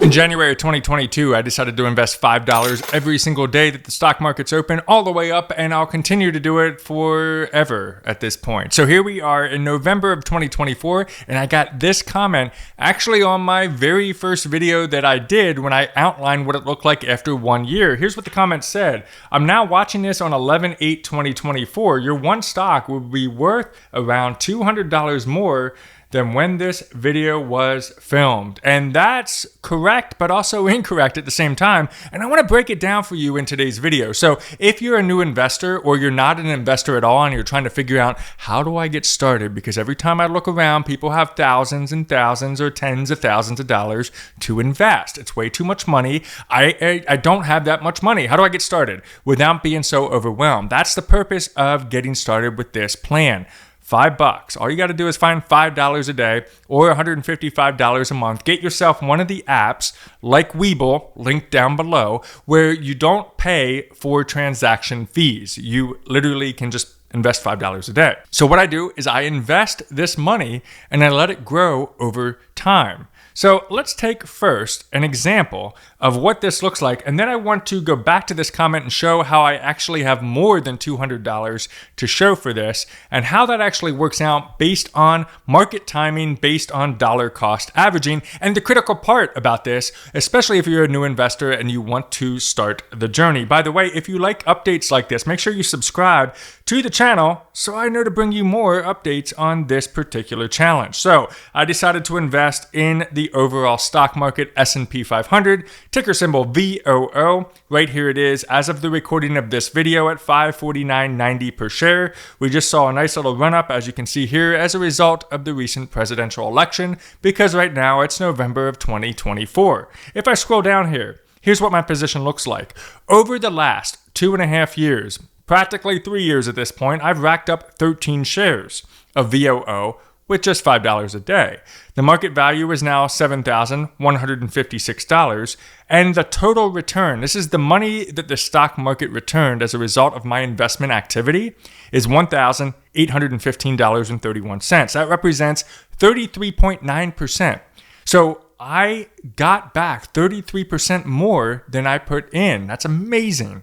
In January of 2022, I decided to invest $5 every single day that the stock market's open, all the way up, and I'll continue to do it forever at this point. So here we are in November of 2024, and I got this comment actually on my very first video that I did when I outlined what it looked like after 1 year. Here's what the comment said. I'm now watching this on 11/8/2024. Your one stock will be worth around $200 more than when this video was filmed. And that's correct, but also incorrect at the same time. And I want to break it down for you in today's video. So if you're a new investor or you're not an investor at all and you're trying to figure out how do I get started, because every time I look around, people have thousands and thousands or tens of thousands of dollars to invest. It's way too much money. I don't have that much money. How do I get started without being so overwhelmed? That's the purpose of getting started with this plan. $5. All you got to do is find $5 a day or $155 a month. Get yourself one of the apps like Webull, linked down below, where you don't pay for transaction fees. You literally can just invest $5 a day. So what I do is I invest this money and I let it grow over time. So let's take first an example of what this looks like, and then I want to go back to this comment and show how I actually have more than $200 to show for this, and how that actually works out based on market timing, based on dollar cost averaging. And the critical part about this, especially if you're a new investor and you want to start the journey. By the way, if you like updates like this, make sure you subscribe to the channel so I know to bring you more updates on this particular challenge. So I decided to invest in the overall stock market S&P 500, ticker symbol VOO. Right here it is as of the recording of this video at $549.90 per share. We just saw a nice little run up, as you can see here, as a result of the recent presidential election, because right now it's November of 2024. If I scroll down here, here's what my position looks like. Over the last 2.5 years, practically 3 years at this point, I've racked up 13 shares of VOO with just $5 a day. The market value is now $7,156, and the total return, this is the money that the stock market returned as a result of my investment activity, is $1,815.31. That represents 33.9%. So I got back 33% more than I put in. That's amazing.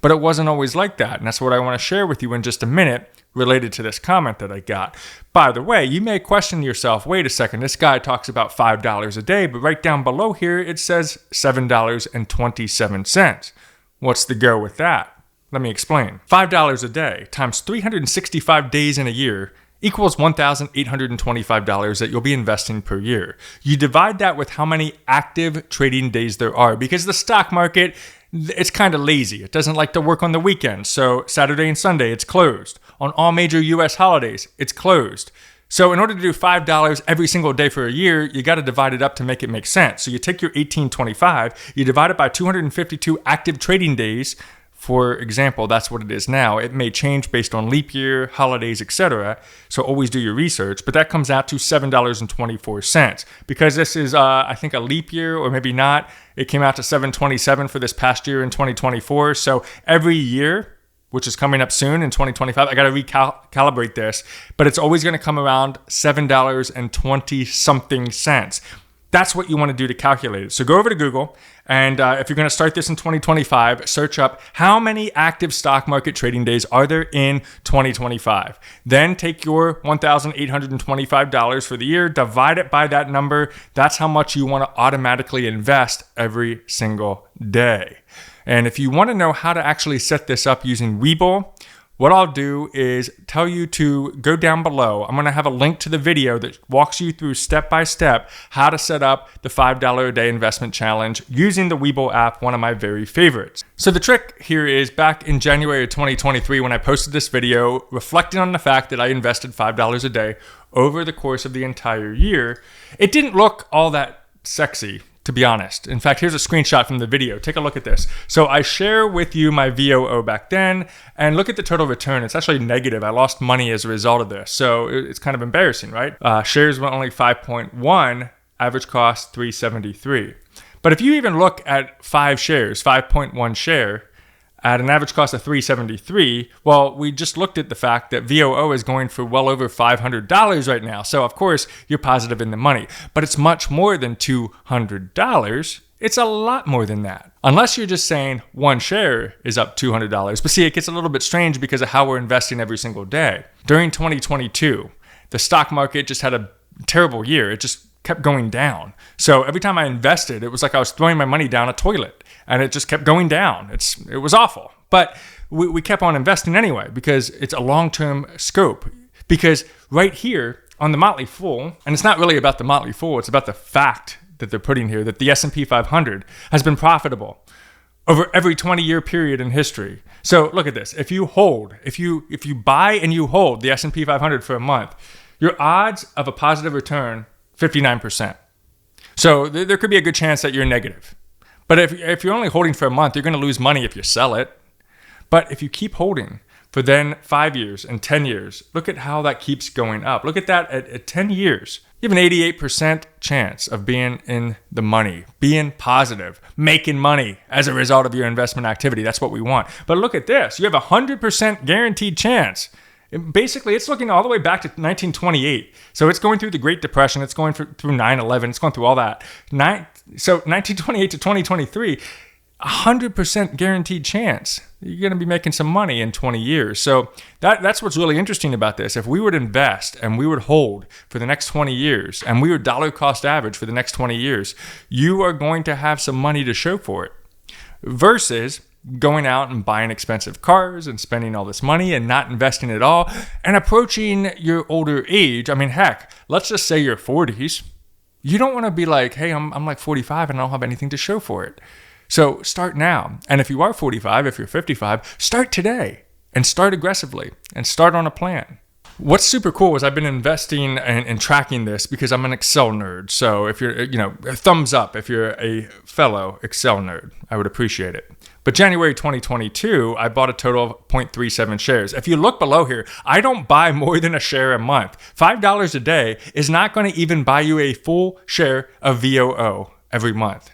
But it wasn't always like that, and that's what I want to share with you in just a minute related to this comment that I got. By the way, you may question yourself, wait a second, this guy talks about $5 a day, but right down below here it says $7.27. What's the go with that? Let me explain. $5 a day times 365 days in a year equals $1,825 that you'll be investing per year. You divide that with how many active trading days there are, because the stock market, it's kind of lazy. It doesn't like to work on the weekends. So Saturday and Sunday, it's closed. On all major US holidays, it's closed. So in order to do $5 every single day for a year, you got to divide it up to make it make sense. So you take your 1825, you divide it by 252 active trading days. For example, that's what it is now. It may change based on leap year, holidays, etc. So always do your research. But that comes out to $7.24. Because this is, I think, a leap year, or maybe not. It came out to $7.27 for this past year in 2024. So every year, which is coming up soon in 2025, I got to recalibrate this. But it's always going to come around $7.20 something cents. That's what you want to do to calculate it. So go over to Google, and if you're going to start this in 2025, search up how many active stock market trading days are there in 2025. Then take your $1,825 for the year, divide it by that number. That's how much you want to automatically invest every single day. And if you want to know how to actually set this up using Webull, what I'll do is tell you to go down below. I'm going to have a link to the video that walks you through step by step how to set up the $5 a day investment challenge using the Webull app, one of my very favorites. So the trick here is, back in January of 2023 when I posted this video, reflecting on the fact that I invested $5 a day over the course of the entire year, it didn't look all that sexy, to be honest. In fact, here's a screenshot from the video. Take a look at this. So I share with you my VOO back then, and look at the total return. It's actually negative. I lost money as a result of this. So it's kind of embarrassing, right? Shares were only 5.1, average cost 373. But if you even look at 5 shares, 5.1 share, at an average cost of $373. Well, we just looked at the fact that VOO is going for well over $500 right now. So of course you're positive in the money, but it's much more than $200. It's a lot more than that. Unless you're just saying one share is up $200. But see, it gets a little bit strange because of how we're investing every single day. During 2022, the stock market just had a terrible year. It just kept going down. So every time I invested, it was like I was throwing my money down a toilet and it just kept going down. It was awful. But we kept on investing anyway because it's a long-term scope. Because right here on the Motley Fool, and it's not really about the Motley Fool, it's about the fact that they're putting here, that the S&P 500 has been profitable over every 20-year period in history. So look at this. If you buy and you hold the S&P 500 for a month, your odds of a positive return, 59%. So there could be a good chance that you're negative. But if you're only holding for a month, you're going to lose money if you sell it. But if you keep holding for then 5 years and 10 years, look at how that keeps going up. Look at that at 10 years. You have an 88% chance of being in the money, being positive, making money as a result of your investment activity. That's what we want. But look at this. You have a 100% guaranteed chance. Basically, it's looking all the way back to 1928. So it's going through the Great Depression. It's going through 9/11. It's going through all that. So 1928 to 2023, 100% guaranteed chance you're going to be making some money in 20 years. So that's what's really interesting about this. If we would invest and we would hold for the next 20 years and we would dollar cost average for the next 20 years, you are going to have some money to show for it. Versus going out and buying expensive cars and spending all this money and not investing at all and approaching your older age. I mean, heck, let's just say your 40s. You don't want to be like, hey, I'm like 45 and I don't have anything to show for it. So start now. And if you are 45, if you're 55, start today and start aggressively and start on a plan. What's super cool is I've been investing and tracking this because I'm an Excel nerd. So if you're, a thumbs up if you're a fellow Excel nerd, I would appreciate it. But January 2022, I bought a total of 0.37 shares. If you look below here, I don't buy more than a share a month. $5 a day is not going to even buy you a full share of VOO every month.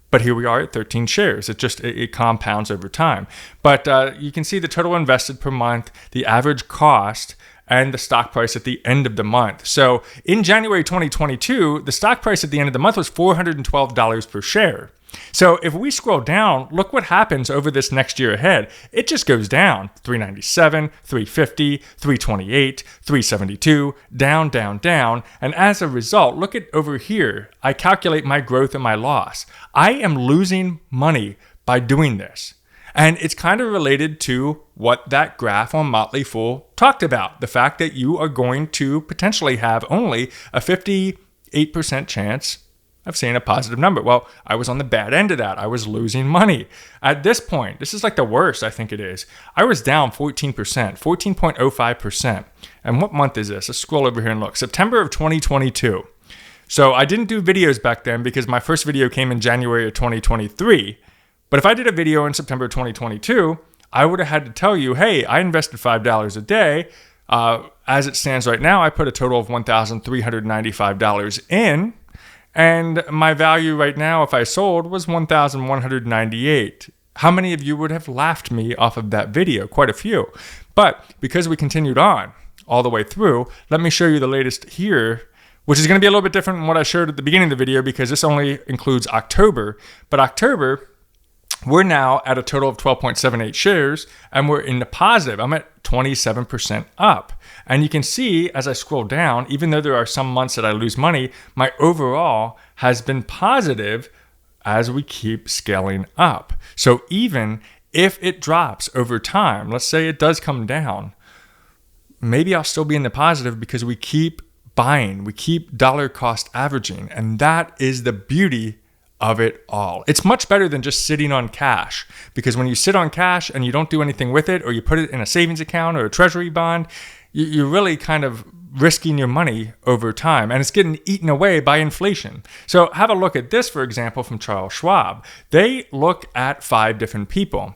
But here we are at 13 shares. It compounds over time. But you can see the total invested per month, the average cost, and the stock price at the end of the month. So in January 2022, the stock price at the end of the month was $412 per share. So if we scroll down, look what happens over this next year ahead. It just goes down. 397, 350, 328, 372, down, down, down. And as a result, look at over here. I calculate my growth and my loss. I am losing money by doing this. And it's kind of related to what that graph on Motley Fool talked about. The fact that you are going to potentially have only a 58% chance of seeing a positive number. Well, I was on the bad end of that. I was losing money. At this point, this is like the worst, I think it is. I was down 14%, 14.05%. And what month is this? Let's scroll over here and look. September of 2022. So I didn't do videos back then because my first video came in January of 2023. But if I did a video in September 2022, I would have had to tell you, hey, I invested $5 a day. As it stands right now, I put a total of $1,395 in. And my value right now, if I sold, was $1,198. How many of you would have laughed me off of that video? Quite a few. But because we continued on all the way through, let me show you the latest here, which is going to be a little bit different than what I showed at the beginning of the video because this only includes October. But October, we're now at a total of 12.78 shares and we're in the positive. I'm at 27% up. And you can see as I scroll down, even though there are some months that I lose money, my overall has been positive as we keep scaling up. So even if it drops over time, let's say it does come down, maybe I'll still be in the positive because we keep buying, we keep dollar cost averaging. And that is the beauty of it all. It's much better than just sitting on cash because when you sit on cash and you don't do anything with it or you put it in a savings account or a treasury bond, you're really kind of risking your money over time and it's getting eaten away by inflation. So have a look at this, for example, from Charles Schwab. They look at 5 different people.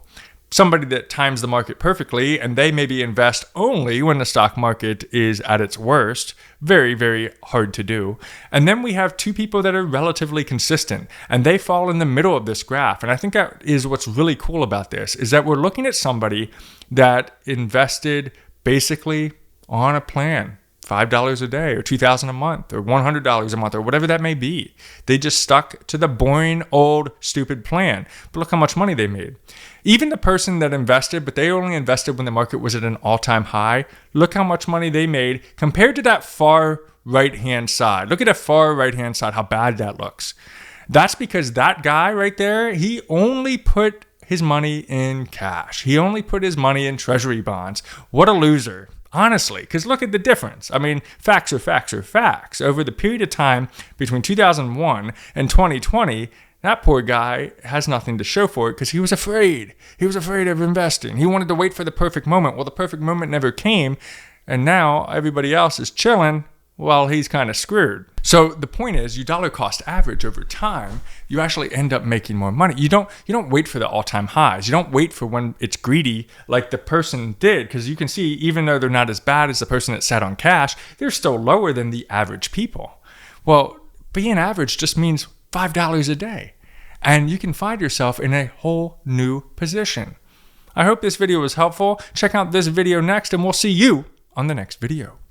somebody that times the market perfectly, and they maybe invest only when the stock market is at its worst. Very, very hard to do. And then we have two people that are relatively consistent, and they fall in the middle of this graph. And I think that is what's really cool about this, is that we're looking at somebody that invested basically on a plan. $5 a day or $2,000 a month or $100 a month or whatever that may be. They just stuck to the boring, old, stupid plan. But look how much money they made. Even the person that invested, but they only invested when the market was at an all-time high, look how much money they made compared to that far right-hand side. Look at the far right-hand side, how bad that looks. That's because that guy right there, he only put his money in cash. He only put his money in treasury bonds. What a loser. Honestly, because look at the difference. I mean, facts are facts are facts. Over the period of time between 2001 and 2020, that poor guy has nothing to show for it because he was afraid. He was afraid of investing. He wanted to wait for the perfect moment. Well, the perfect moment never came, and now everybody else is chilling while he's kind of screwed. So the point is, you dollar cost average over time, you actually end up making more money. You don't wait for the all-time highs. You don't wait for when it's greedy like the person did, because you can see even though they're not as bad as the person that sat on cash, they're still lower than the average people. Well, being average just means $5 a day, and you can find yourself in a whole new position. I hope this video was helpful. Check out this video next, and we'll see you on the next video.